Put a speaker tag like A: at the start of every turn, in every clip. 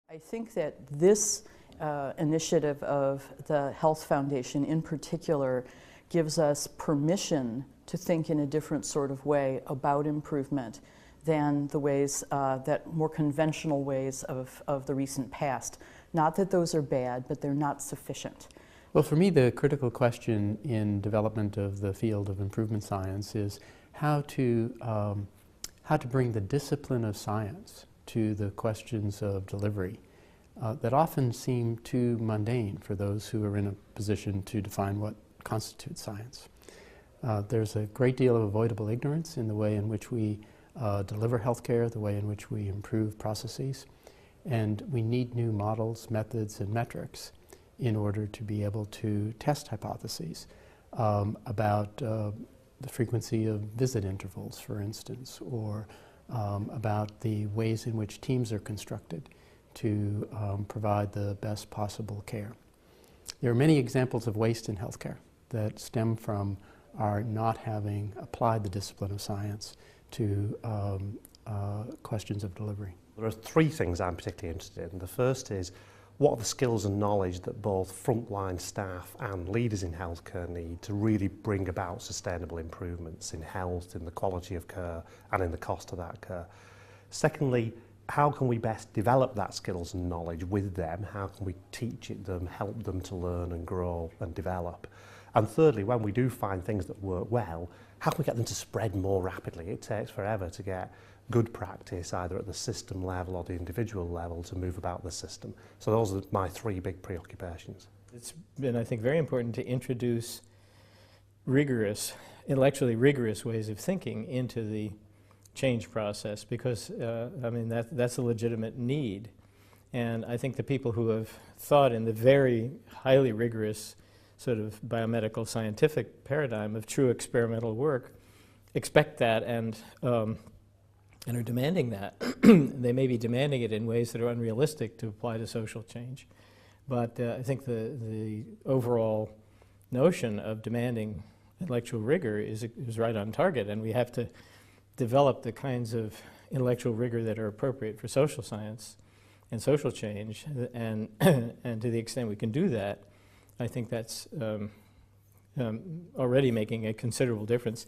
A: I think that this initiative of the Health Foundation in particular gives us permission to think in a different sort of way about improvement than the ways that more conventional ways of the recent past. Not that those are bad, but they're not sufficient.
B: Well, for me, the critical question in development of the field of improvement science is how to bring the discipline of science to the questions of delivery that often seem too mundane for those who are in a position to define what constitutes science. There's a great deal of avoidable ignorance in the way in which we deliver healthcare, the way in which we improve processes, and we need new models, methods, and metrics in order to be able to test hypotheses about the frequency of visit intervals, for instance, or about the ways in which teams are constructed to provide the best possible care. There are many examples of waste in healthcare that stem from our not having applied the discipline of science to questions of delivery.
C: There are three things I'm particularly interested in. The first is, what are the skills and knowledge that both frontline staff and leaders in healthcare need to really bring about sustainable improvements in health, in the quality of care, and in the cost of that care? Secondly, how can we best develop that skills and knowledge with them? How can we teach it them, help them to learn and grow and develop? And thirdly, when we do find things that work well, how can we get them to spread more rapidly? It takes forever to get good practice either at the system level or the individual level to move about the system. So those are my three big preoccupations.
D: It's been, I think, very important to introduce rigorous, intellectually rigorous ways of thinking into the change process because, I mean, that's a legitimate need. And I think the people who have thought in the very highly rigorous sort of biomedical scientific paradigm of true experimental work expect that and are demanding that. They may be demanding it in ways that are unrealistic to apply to social change. But I think the overall notion of demanding intellectual rigor is right on target, and we have to develop the kinds of intellectual rigor that are appropriate for social science and social change, and and to the extent we can do that, I think that's already making a considerable difference.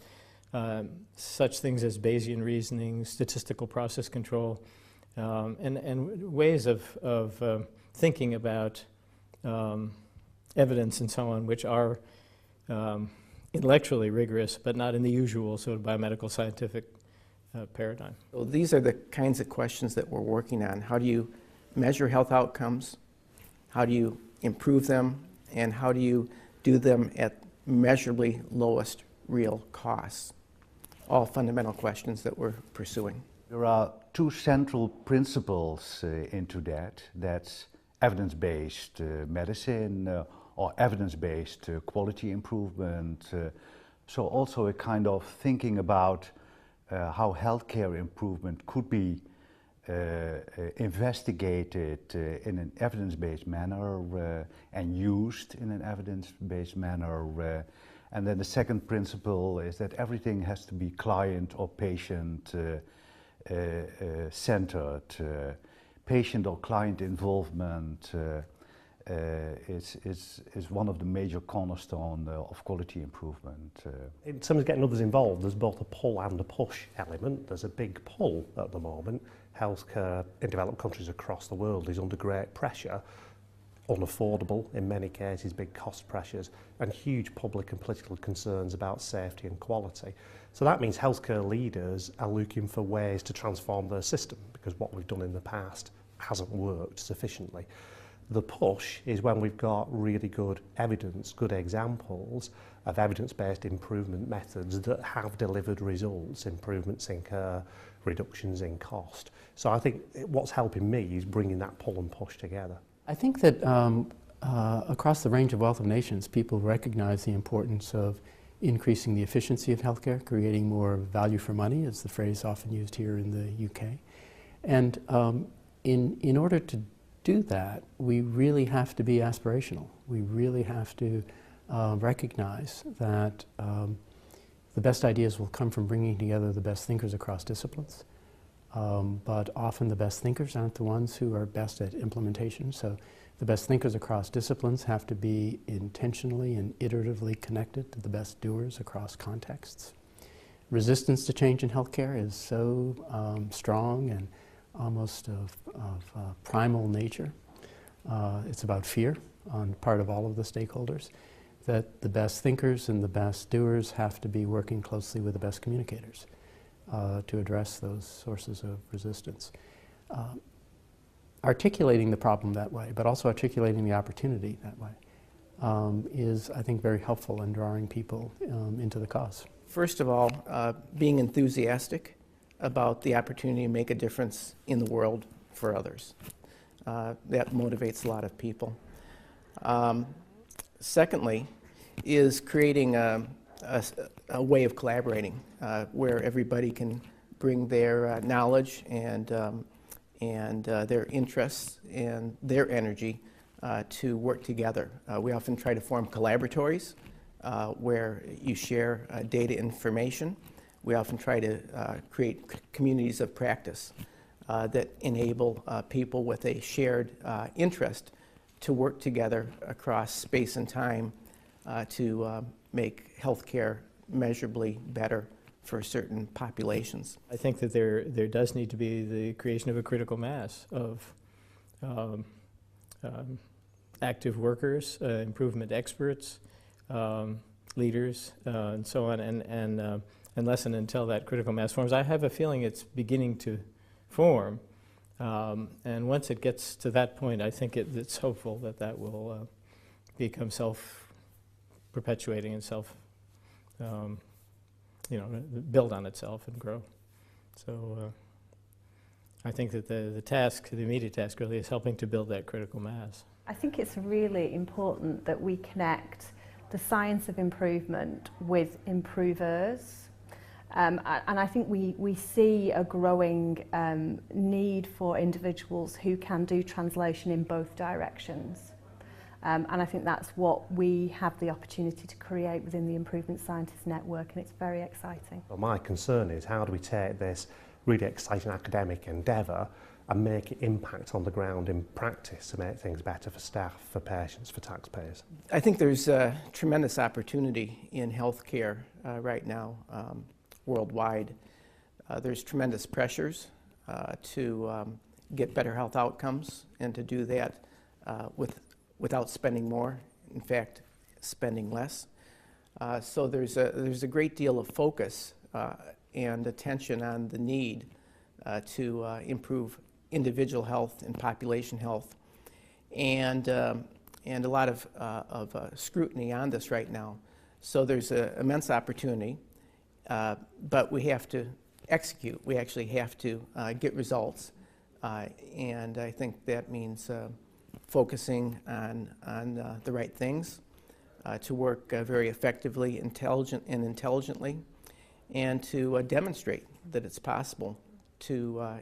D: Such things as Bayesian reasoning, statistical process control, and ways of thinking about evidence and so on, which are intellectually rigorous, but not in the usual sort of biomedical scientific paradigm.
E: So these are the kinds of questions that we're working on. How do you measure health outcomes? How do you improve them? And how do you do them at measurably lowest real costs? All fundamental questions that we're pursuing.
F: There are two central principles into that. That's evidence-based medicine or evidence-based quality improvement. So also a kind of thinking about how healthcare improvement could be investigated in an evidence-based manner and used in an evidence-based manner. And then the second principle is that everything has to be client or patient centered. Patient or client involvement is one of the major cornerstones of quality improvement.
C: In terms of getting others involved, there's both a pull and a push element. There's a big pull at the moment. Healthcare in developed countries across the world is under great pressure, unaffordable in many cases, big cost pressures, and huge public and political concerns about safety and quality. So that means healthcare leaders are looking for ways to transform their system because what we've done in the past hasn't worked sufficiently. The push is when we've got really good evidence, good examples of evidence-based improvement methods that have delivered results, improvements in care, reductions in cost. So I think what's helping me is bringing that pull and push together.
B: I think that across the range of wealth of nations, people recognize the importance of increasing the efficiency of healthcare, creating more value for money, is the phrase often used here in the UK. And in order to do that, we really have to be aspirational. We really have to recognize that the best ideas will come from bringing together the best thinkers across disciplines. but often the best thinkers aren't the ones who are best at implementation. So the best thinkers across disciplines have to be intentionally and iteratively connected to the best doers across contexts. Resistance to change in healthcare is so strong and almost of primal nature. It's about fear on part of all of the stakeholders, that the best thinkers and the best doers have to be working closely with the best communicators to address those sources of resistance. Articulating the problem that way, but also articulating the opportunity that way, is, I think, very helpful in drawing people into the cause.
E: First of all, being enthusiastic about the opportunity to make a difference in the world for others. That motivates a lot of people. Secondly, is creating a way of collaborating where everybody can bring their knowledge and their interests and their energy to work together. We often try to form collaboratories where you share data information. We often try to create communities of practice that enable people with a shared interest to work together across space and time to make healthcare measurably better for certain populations.
D: I think that there does need to be the creation of a critical mass of active workers, improvement experts, leaders, and so on, and unless and until that critical mass forms. I have a feeling it's beginning to form, and once it gets to that point, I think it's hopeful that that will become self-perpetuating and build on itself and grow. So I think that the immediate task really is helping to build that critical mass.
G: I think it's really important that we connect the science of improvement with improvers. And I think we see a growing need for individuals who can do translation in both directions. And I think that's what we have the opportunity to create within the Improvement Scientists Network, and it's very exciting.
C: Well, my concern is, how do we take this really exciting academic endeavour and make it impact on the ground in practice to make things better for staff, for patients, for taxpayers?
E: I think there's a tremendous opportunity in healthcare right now worldwide. There's tremendous pressures to get better health outcomes, and to do that without spending more, in fact, spending less. So there's a great deal of focus and attention on the need to improve individual health and population health, and a lot of scrutiny on this right now. So there's an immense opportunity, but we have to execute. We actually have to get results, and I think that means focusing on the right things, to work very effectively, intelligently, and to demonstrate that it's possible to,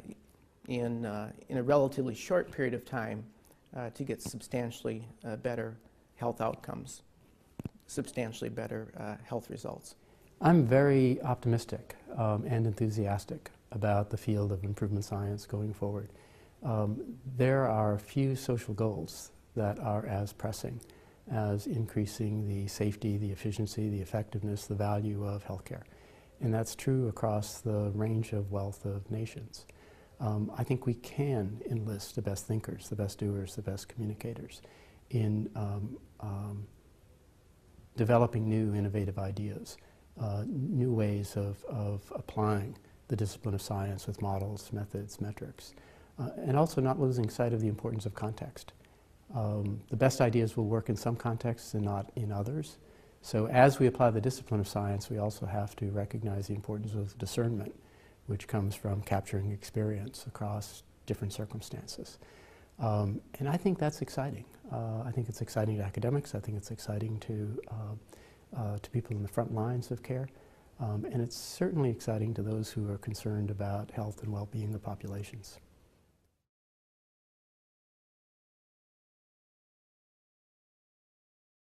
E: in a relatively short period of time, to get substantially better health outcomes, substantially better health results.
B: I'm very optimistic and enthusiastic about the field of improvement science going forward. There are few social goals that are as pressing as increasing the safety, the efficiency, the effectiveness, the value of healthcare. And that's true across the range of wealth of nations. I think we can enlist the best thinkers, the best doers, the best communicators in developing new innovative ideas, new ways of applying the discipline of science with models, methods, metrics, and also not losing sight of the importance of context. The best ideas will work in some contexts and not in others. So as we apply the discipline of science, we also have to recognize the importance of discernment, which comes from capturing experience across different circumstances. And I think that's exciting. I think it's exciting to academics. I think it's exciting to people in the front lines of care. And it's certainly exciting to those who are concerned about health and well-being of populations.